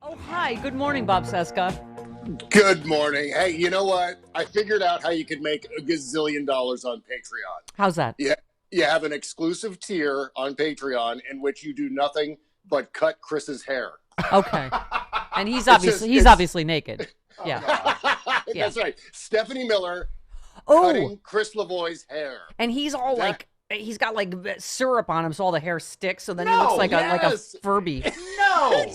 Oh, hi. Good morning, Bob Cesca. Good morning. Hey, you know what? I figured out how you could make a gazillion dollars on Patreon. How's that? Yeah, you have an exclusive tier on Patreon in which you do nothing but cut Chris's hair. Okay. And he's It's obviously naked. Yeah. Yeah. That's right. Stephanie Miller Oh, cutting Chris Lavoie's hair. and he's all That- he's got like syrup on him, so all the hair sticks. So then he No, looks like a yes. Furby. No,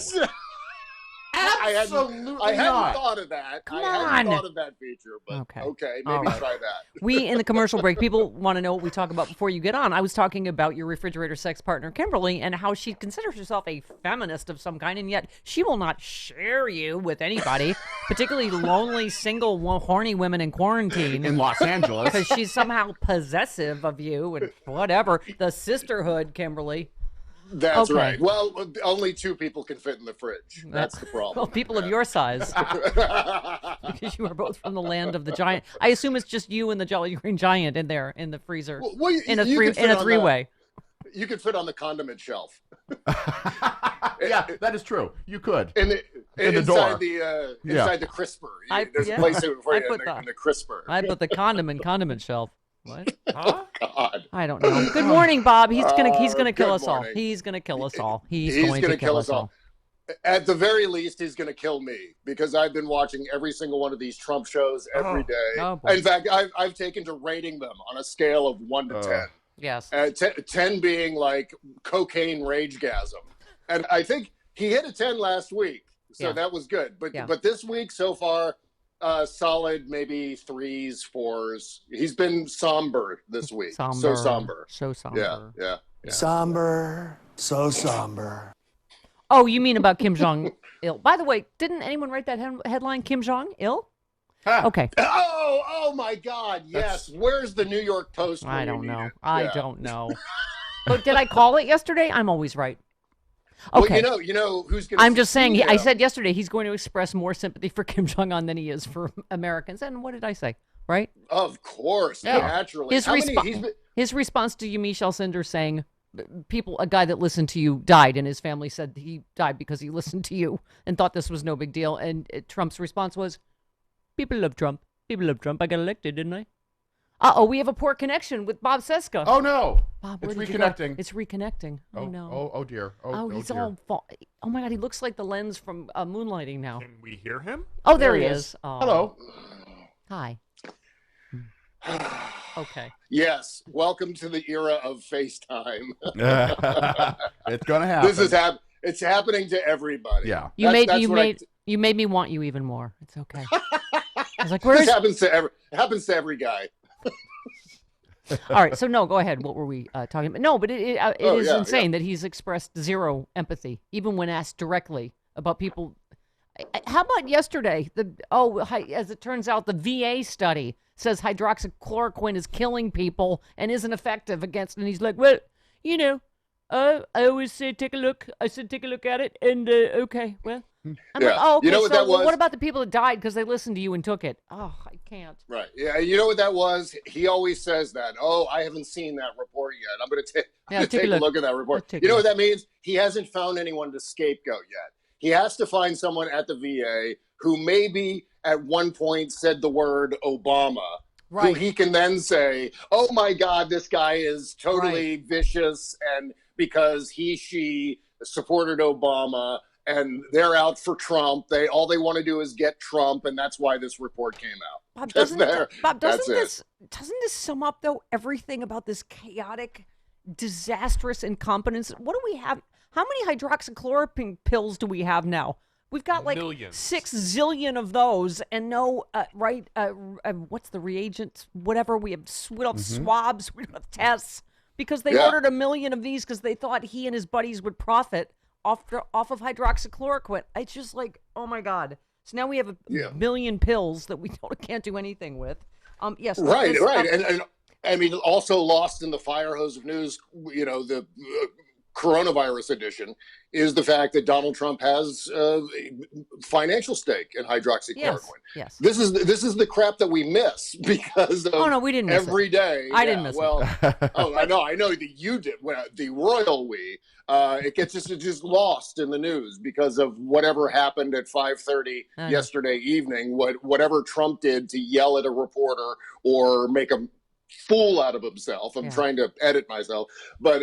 I absolutely hadn't not. thought of that. Come I on. hadn't thought of that feature, but Okay. maybe All right. try that. We, in the commercial break, people want to know what we talk about before you get on. I was talking about your refrigerator sex partner, Kimberly, and how she considers herself a feminist of some kind, and yet she will not share you with anybody, particularly lonely, single, horny women in quarantine. In Los Angeles. Because she's somehow possessive of you and whatever. The sisterhood, Kimberly. That's Okay. right. Well, only two people can fit in the fridge. That's the Well, problem. people of your size, because you are both from the land of the giant. I assume it's just you and the Jolly Green Giant in there in the freezer Well, in a you could fit on the- three-way. You could fit on the condiment shelf. Yeah, that is true. You could. In the In the inside door. the Yeah. inside the crisper. Yeah. There's a place for I you put in that. the crisper. I put the condiment shelf. What? Huh? God. I don't know. Good morning, Bob. He's gonna kill Good us all. morning. He's gonna kill us all. He's He's going gonna to kill us all. At the very least, he's going to kill me because I've been watching every single one of these Trump shows every day. Oh, boy. In fact, I've taken to rating them on a scale of 1 to 10. Yes. 10 being like cocaine ragegasm. And I think he hit a 10 last week, so Yeah. that was good. Yeah. But this week so far, solid maybe 3s, 4s. He's been somber this week. So somber. So somber. Yeah. Somber, so somber. Oh, you mean about Kim Jong Il? By the way, didn't anyone write that headline? Kim Jong Il? Ha. Okay. Oh my God! Yes. Where's the New York Post? when I we don't need know. it? I Yeah. don't know. But did I call it yesterday? I'm always right. Well, Okay. you know who's going to. I'm just saying. I said yesterday he's going to express more sympathy for Kim Jong Un than he is for Americans. And what did I say? Right? Of course, Yeah. naturally. His, How many? respo- He's been, his response to you, Michelle Cinder, saying a guy that listened to you died, and his family said he died because he listened to you and thought this was no big deal. And Trump's response was, "People love Trump. People love Trump. I got elected, didn't I?" We have a poor connection with Bob Cesca. Oh no! Bob, It's where did you go? reconnecting. It's reconnecting. Oh, no. Oh dear. Oh, he's dear. all. Oh my God, he looks like the lens from Moonlighting now. Can we hear him? Oh, there There he he is. is. Oh. Hello. Hi. Okay. yes. Welcome to the era of FaceTime. It's gonna happen. This is It's happening to everybody. Yeah. You made me want you even more. It's okay. I was like, where's This happens to every guy. all right? So no, go ahead. What were we talking about? No, but it is yeah, insane that he's expressed zero empathy, even when asked directly about people. How about yesterday? As it turns out, the VA study says hydroxychloroquine is killing people and isn't effective against. And he's like, well, I always say take a look. I said take a look at it, and okay, well. I'm Yeah. like, oh, okay. You know what so that was? what about the people that died because they listened to you and took it? Oh, I can't. Right. Yeah. You know what that was? He always says that. Oh, I haven't seen that report yet. I'm going to take a look at that report. Take You a know look. what that means? He hasn't found anyone to scapegoat yet. He has to find someone at the VA who maybe at one point said the word Obama, who Right. he can then say, oh my God, this guy is totally vicious, and because she supported Obama and they're out for Trump. All they want to do is get Trump, and that's why this report came out. Bob, That's doesn't it. this sum up though everything about this chaotic, disastrous incompetence? What do we have? How many hydroxychloroquine pills do we have now? We've got like Millions. 6 zillion of those, and no, what's the reagents? Whatever we have swabs, we don't have tests because they Yeah. ordered 1 million of these because they thought he and his buddies would profit off of hydroxychloroquine. It's just like, oh my God. So now we have a million pills that we can't do anything with. Yes. Right, this- right. And I mean, also lost in the fire hose of news, the coronavirus edition is the fact that Donald Trump has financial stake in hydroxychloroquine. Yes. This is the crap that we miss because of Oh no, we didn't miss every it. day. I didn't miss it. I know that you did. Well, the royal we. It gets just lost in the news because of whatever happened at 5:30 yesterday evening. Whatever Trump did to yell at a reporter or make a fool out of himself. I'm trying to edit myself, but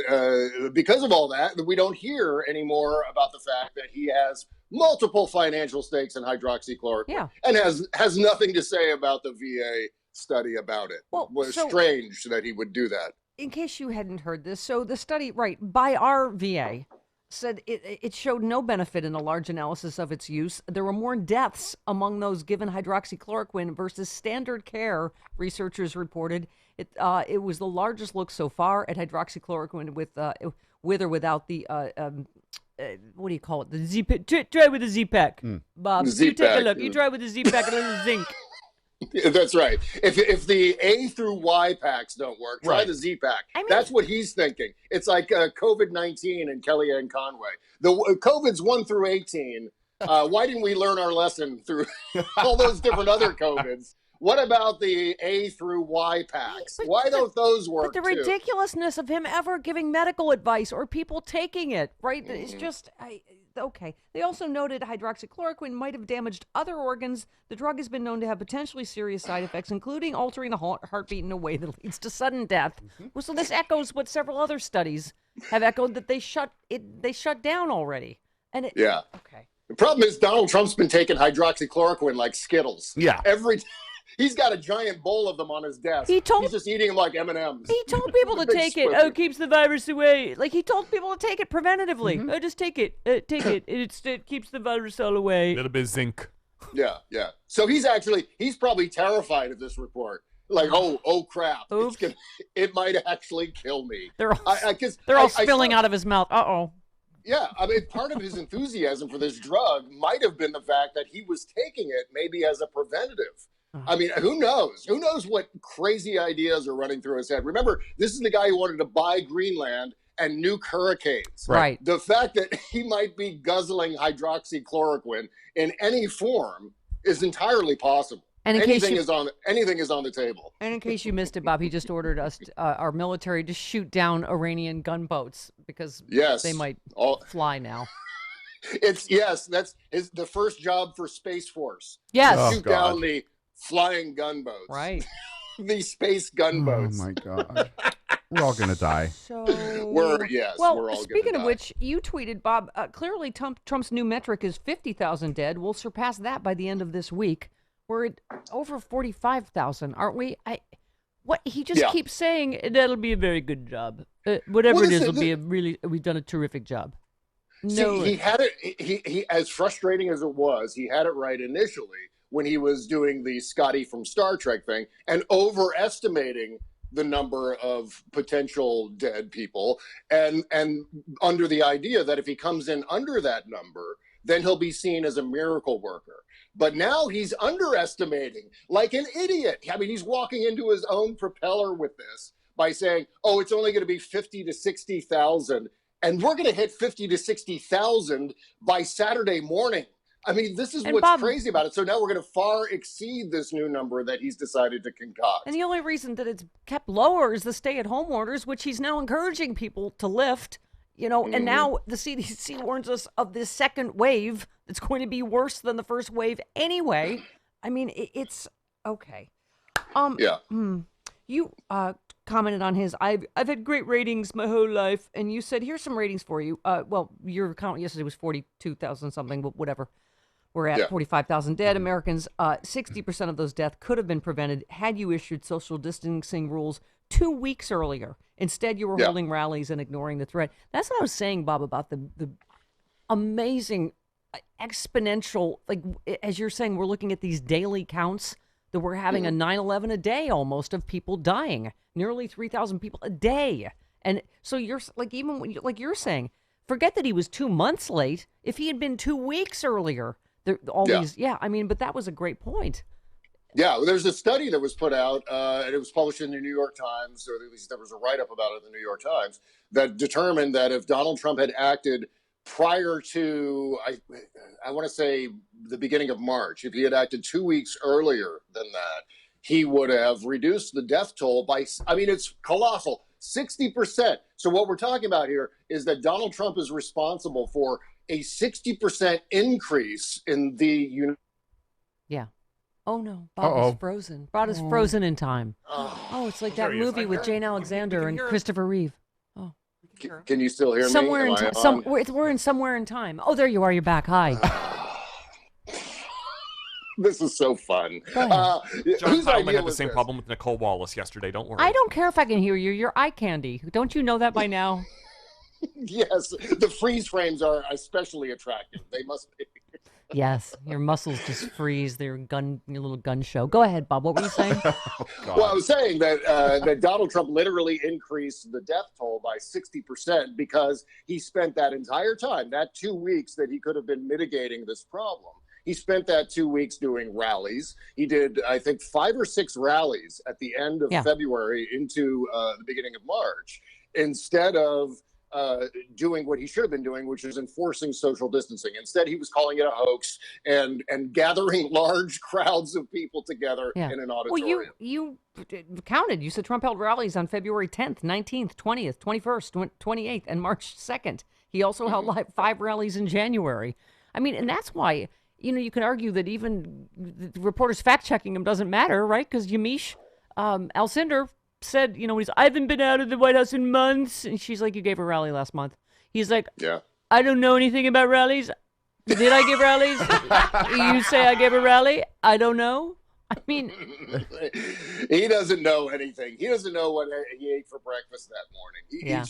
because of all that, we don't hear anymore about the fact that he has multiple financial stakes in hydroxychloroquine and has nothing to say about the VA study about it. Well, it was strange that he would do that. In case you hadn't heard this, so the study, by our VA, said it showed no benefit in a large analysis of its use. There were more deaths among those given hydroxychloroquine versus standard care, researchers reported. It was the largest look so far at hydroxychloroquine with or without the, what do you call it? The Z-Pack. Try with the Z-Pack. Bob, you take a look. You try with the Z-Pack and a little zinc. That's right. If the A through Y packs don't work, try the Z pack. That's what he's thinking. It's like COVID-19 and Kellyanne Conway. The COVID's 1 through 18. Why didn't we learn our lesson through all those different other COVIDs? What about the A through Y packs? Why don't those work? But the ridiculousness of him ever giving medical advice or people taking it, right? It's just okay. They also noted hydroxychloroquine might have damaged other organs. The drug has been known to have potentially serious side effects, including altering the heartbeat in a way that leads to sudden death. Well, so this echoes what several other studies have echoed, that they shut down already. And okay. The problem is Donald Trump's been taking hydroxychloroquine like Skittles. Yeah. He's got a giant bowl of them on his desk. He's just eating them like M&Ms. He told people to take it. Oh, it keeps the virus away. Like, he told people to take it preventatively. Oh, just take it. Take it. It keeps the virus all away. A little bit of zinc. Yeah. So he's probably terrified of this report. Like, oh crap. It might actually kill me. They're all spilling out of his mouth. Uh-oh. Yeah, I mean, part of his enthusiasm for this drug might have been the fact that he was taking it maybe as a preventative. I mean, who knows? Who knows what crazy ideas are running through his head? Remember, this is the guy who wanted to buy Greenland and nuke hurricanes. Right. The fact that he might be guzzling hydroxychloroquine in any form is entirely possible. And anything is on the table. And in case you missed it, Bob, he just ordered us, our military, to shoot down Iranian gunboats because they might fly now. That's the first job for Space Force. Yes. Shoot down the flying gunboats. Right. The space gunboats. Oh my God. We're all gonna die. So we're all speaking of which, you tweeted, Bob, clearly Trump's new metric is 50,000 dead. We'll surpass that by the end of this week. We're at over 45,000, aren't we? He just keeps saying that'll be a very good job. Whatever it is, we've done a terrific job. No, he had it. He as frustrating as it was, he had it right initially when he was doing the Scotty from Star Trek thing and overestimating the number of potential dead people, and under the idea that if he comes in under that number, then he'll be seen as a miracle worker. But now he's underestimating like an idiot. I mean, he's walking into his own propeller with this by saying, oh, it's only going to be 50 to 60,000. And we're going to hit 50 to 60,000 by Saturday morning. I mean, this is what's crazy about it. So now we're going to far exceed this new number that he's decided to concoct. And the only reason that it's kept lower is the stay-at-home orders, which he's now encouraging people to lift. And now the CDC warns us of this second wave that's going to be worse than the first wave anyway. I mean, it's okay. You commented on his, I've had great ratings my whole life, and you said, here's some ratings for you. Your count yesterday was 42,000 something, but whatever. We're at 45,000 dead Americans. 60% of those deaths could have been prevented had you issued social distancing rules 2 weeks earlier. Instead, you were holding rallies and ignoring the threat. That's what I was saying, Bob, about the amazing exponential, like, as you're saying, we're looking at these daily counts that we're having a 9/11 a day almost of people dying, nearly 3,000 people a day. And so you're like, even when like you're saying, forget that he was 2 months late. If he had been 2 weeks earlier, but that was a great point. Yeah, well, there's a study that was put out, and it was published in the New York Times, or at least there was a write-up about it in the New York Times, that determined that if Donald Trump had acted prior to, I want to say the beginning of March, if he had acted 2 weeks earlier than that, he would have reduced the death toll by, I mean, it's colossal, 60%. So what we're talking about here is that Donald Trump is responsible for a 60% increase in the Yeah. Oh no, Bob is frozen. Bob is frozen in time. Oh, it's like that movie with Jane Alexander and Christopher Reeve. Oh, Can you still hear somewhere me? in time. We're in somewhere in time. Oh, there you are. You're back. Hi. This is so fun. John Whose Heilman idea had the was same this? problem with Nicole Wallace yesterday. Don't worry. I don't care if I can hear you. You're eye candy. Don't you know that by now? Yes, the freeze frames are especially attractive. They must be. Yes, your muscles just freeze. Your little gun show. Go ahead, Bob. What were you saying? Well, I was saying that that Donald Trump literally increased the death toll by 60% because he spent that entire time, that 2 weeks that he could have been mitigating this problem. He spent that 2 weeks doing rallies. He did, I think, 5 or 6 rallies at the end of February into the beginning of March, instead of doing what he should have been doing, which is enforcing social distancing. Instead, he was calling it a hoax and gathering large crowds of people together in an auditorium. Well, you counted. You said Trump held rallies on February 10th, 19th, 20th, 21st, 28th, and March 2nd. He also held 5 rallies in January. I mean, and that's why, you can argue that even the reporters fact-checking him doesn't matter, right? Because Yamiche Alcindor said, I haven't been out of the White House in months. And she's like, you gave a rally last month. He's like, I don't know anything about rallies. Did I give rallies? You say I gave a rally? I don't know. I mean, he doesn't know anything. He doesn't know what he ate for breakfast that morning.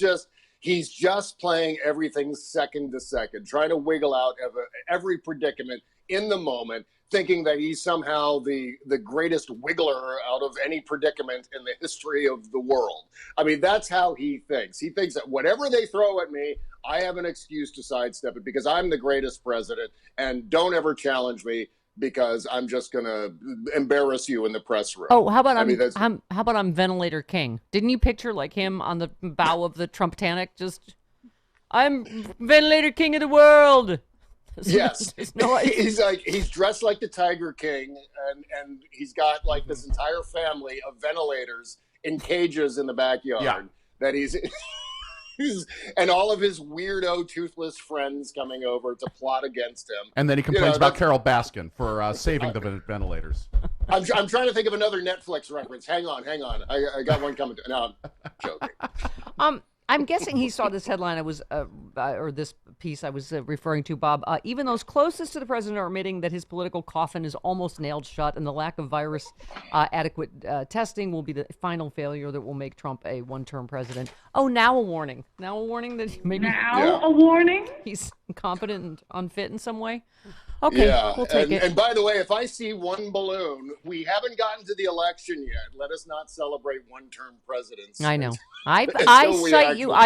He's just playing everything second to second, trying to wiggle out of every predicament in the moment, thinking that he's somehow the greatest wiggler out of any predicament in the history of the world. I mean, that's how he thinks. He thinks that whatever they throw at me, I have an excuse to sidestep it because I'm the greatest president, and don't ever challenge me because I'm just going to embarrass you in the press room. Oh, how about I'm Ventilator King? Didn't you picture like him on the bow of the Trumptanic? Just, I'm Ventilator King of the world. Yes, he's dressed like the Tiger King, and he's got like this entire family of ventilators in cages in the backyard that he's and all of his weirdo toothless friends coming over to plot against him. And then he complains about Carol Baskin for saving the ventilators. I'm trying to think of another Netflix reference. Hang on. I got one coming. No, I'm joking. I'm guessing he saw this headline or this piece I was referring to, Bob. Even those closest to the president are admitting that his political coffin is almost nailed shut, and the lack of virus adequate testing will be the final failure that will make Trump a one-term president. Oh, now a warning. Now a warning that maybe a warning. He's incompetent and unfit in some way. Okay, we'll take it. And by the way, if I see one balloon, we haven't gotten to the election yet. Let us not celebrate one-term presidents. I know. I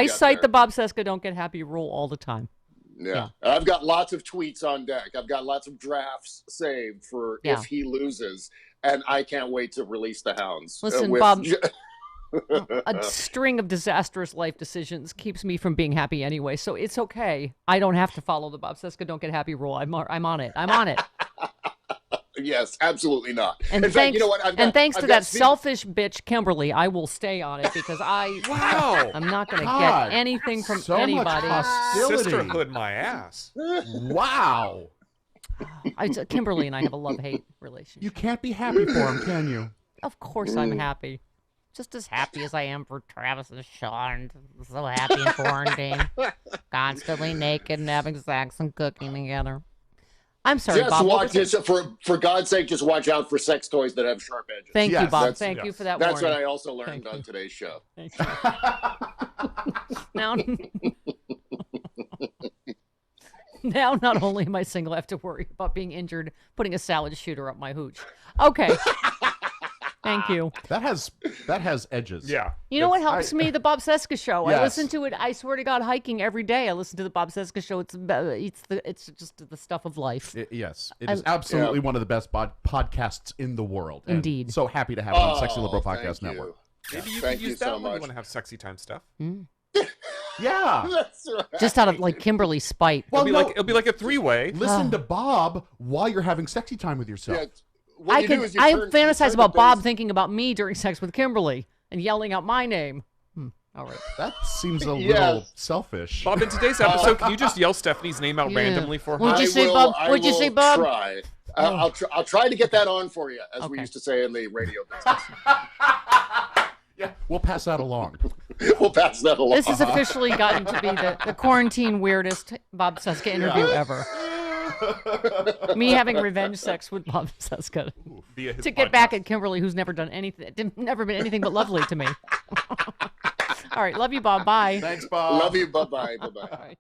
cite the Bob Cesca don't get happy rule all the time. Yeah. I've got lots of tweets on deck. I've got lots of drafts saved for if he loses, and I can't wait to release the hounds. Listen, Bob, a string of disastrous life decisions keeps me from being happy anyway, so it's okay. I don't have to follow the Bob Cesca don't get happy rule. I'm on it. I'm on it. Yes, absolutely not. And in fact, you know what? Thanks to that selfish bitch, Kimberly, I will stay on it because I'm not going to get anything from anybody. Much hostility. Sisterhood, my ass. Wow. Kimberly and I have a love-hate relationship. You can't be happy for him, can you? Of course I'm happy. Just as happy as I am for Travis and Sean. So happy in quarantine. Constantly naked and having sex and cooking together. I'm sorry, Bob. For God's sake, just watch out for sex toys that have sharp edges. Thank you, Bob. Thank you for that warning. That's what I also learned on today's show. Thank you. Now, not only am I single, I have to worry about being injured, putting a salad shooter up my hooch. Okay. Thank you. That has edges. Yeah. You know what helps me? The Bob Cesca show. I Yes. listen to it. I swear to God, hiking every day. I listen to the Bob Cesca show. It's just the stuff of life. Yes, it is absolutely one of the best podcasts in the world. And Indeed. so happy to have it on Sexy Liberal thank Podcast you. Network. Maybe you Thank could use you that so when you much. want to have sexy time stuff. Yeah. That's right. Just out of like Kimberly's spite. Well, It'll be like a three-way. listen to Bob while you're having sexy time with yourself. Yeah, what I you do can. is you I turn- you fantasize turn the about Bob bass- thinking about me during sex with Kimberly and yelling out my name. All right. That seems a Yes. little selfish. Bob, in today's episode, can you just yell Stephanie's name out Yeah. randomly for her? What'd you I say, will- Bob? I What'd you say, will Bob? Try. I'll try to get that on for you, as we Okay. used to say in the radio business. Yeah, we'll pass that along. We'll pass that along. This has officially gotten to be the quarantine weirdest Bob Cesca interview ever. Me having revenge sex with Bob Cesca Via his to get podcast. back at Kimberly, who's never done anything, never been anything but lovely to me. All right, love you, Bob. Bye. Thanks, Bob. Love you. Bye-bye. Bye-bye. All right.